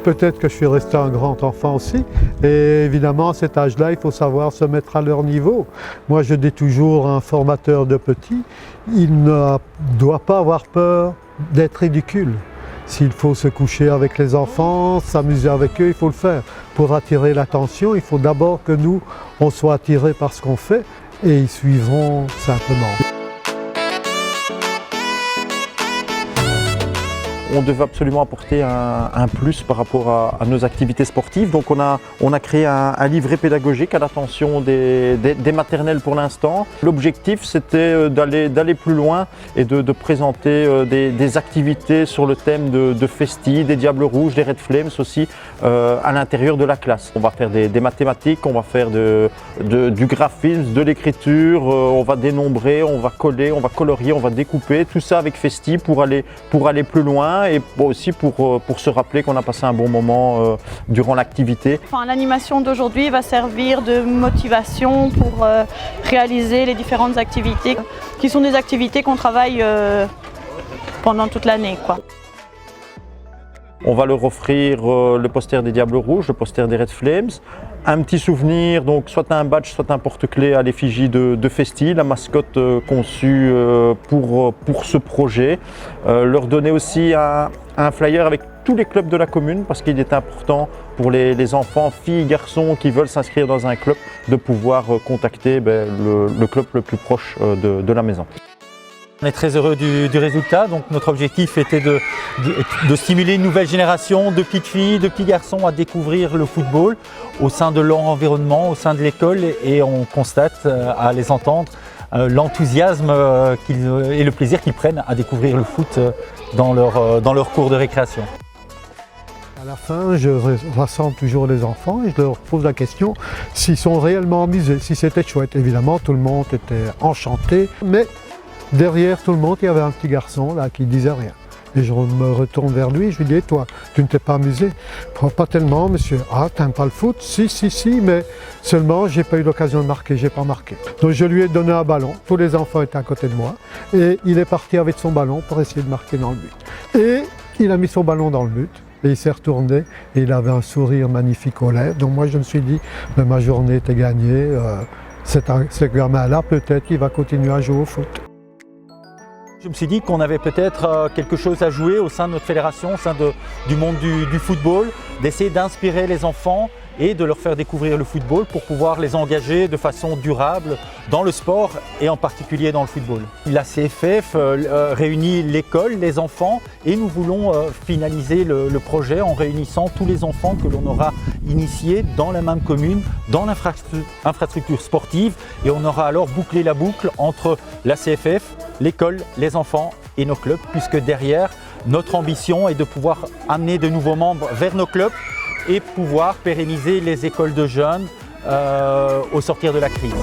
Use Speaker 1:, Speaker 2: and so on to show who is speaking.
Speaker 1: peut-être que je suis resté un grand enfant aussi. Et évidemment, à cet âge-là, il faut savoir se mettre à leur niveau. Moi, je dis toujours, un formateur de petits, il ne doit pas avoir peur d'être ridicule. S'il faut se coucher avec les enfants, s'amuser avec eux, il faut le faire. Pour attirer l'attention, il faut d'abord que nous, on soit attirés par ce qu'on fait et ils suivront simplement.
Speaker 2: On devait absolument apporter un plus par rapport à nos activités sportives. Donc on a créé un livret pédagogique à l'attention des maternelles pour l'instant. L'objectif c'était d'aller plus loin et de présenter des activités sur le thème de Festi, des Diables Rouges, des Red Flames aussi à l'intérieur de la classe. On va faire des mathématiques, on va faire du graphisme, de l'écriture, on va dénombrer, on va coller, on va colorier, on va découper, tout ça avec Festi pour aller plus loin. Et aussi pour se rappeler qu'on a passé un bon moment durant l'activité.
Speaker 3: Enfin, l'animation d'aujourd'hui va servir de motivation pour réaliser les différentes activités qui sont des activités qu'on travaille pendant toute l'année, quoi.
Speaker 2: On va leur offrir le poster des Diables Rouges, le poster des Red Flames, un petit souvenir, donc soit un badge, soit un porte-clés à l'effigie de Festi, la mascotte conçue pour ce projet. Leur donner aussi un flyer avec tous les clubs de la commune parce qu'il est important pour les enfants, filles, garçons qui veulent s'inscrire dans un club de pouvoir contacter le club le plus proche de la maison.
Speaker 4: On est très heureux du résultat, donc notre objectif était de stimuler une nouvelle génération de petites filles, de petits garçons à découvrir le football au sein de leur environnement, au sein de l'école, et on constate à les entendre l'enthousiasme et le plaisir qu'ils prennent à découvrir le foot dans leur cours de récréation.
Speaker 1: À la fin, je rassemble toujours les enfants et je leur pose la question s'ils sont réellement amusés, si c'était chouette. Évidemment, tout le monde était enchanté, mais derrière tout le monde, il y avait un petit garçon là qui disait rien. Et je me retourne vers lui et je lui dis « Toi, tu ne t'es pas amusé ?»« Pas tellement, monsieur. »« Ah, t'aimes pas le foot ?»« Si, mais seulement j'ai pas eu l'occasion de marquer, j'ai pas marqué. » Donc je lui ai donné un ballon, tous les enfants étaient à côté de moi et il est parti avec son ballon pour essayer de marquer dans le but. Et il a mis son ballon dans le but. Et il s'est retourné et il avait un sourire magnifique aux lèvres. Donc moi je me suis dit, ma journée était gagnée. Ce gamin-là, peut-être qu'il va continuer à jouer au foot.
Speaker 4: Je me suis dit qu'on avait peut-être quelque chose à jouer au sein de notre fédération, au sein du monde du football, d'essayer d'inspirer les enfants et de leur faire découvrir le football pour pouvoir les engager de façon durable dans le sport et en particulier dans le football. La CFF réunit l'école, les enfants et nous voulons finaliser le projet en réunissant tous les enfants que l'on aura initiés dans la même commune, dans l'infrastructure sportive, et on aura alors bouclé la boucle entre la CFF, l'école, les enfants et nos clubs, puisque derrière, notre ambition est de pouvoir amener de nouveaux membres vers nos clubs et pouvoir pérenniser les écoles de jeunes au sortir de la crise.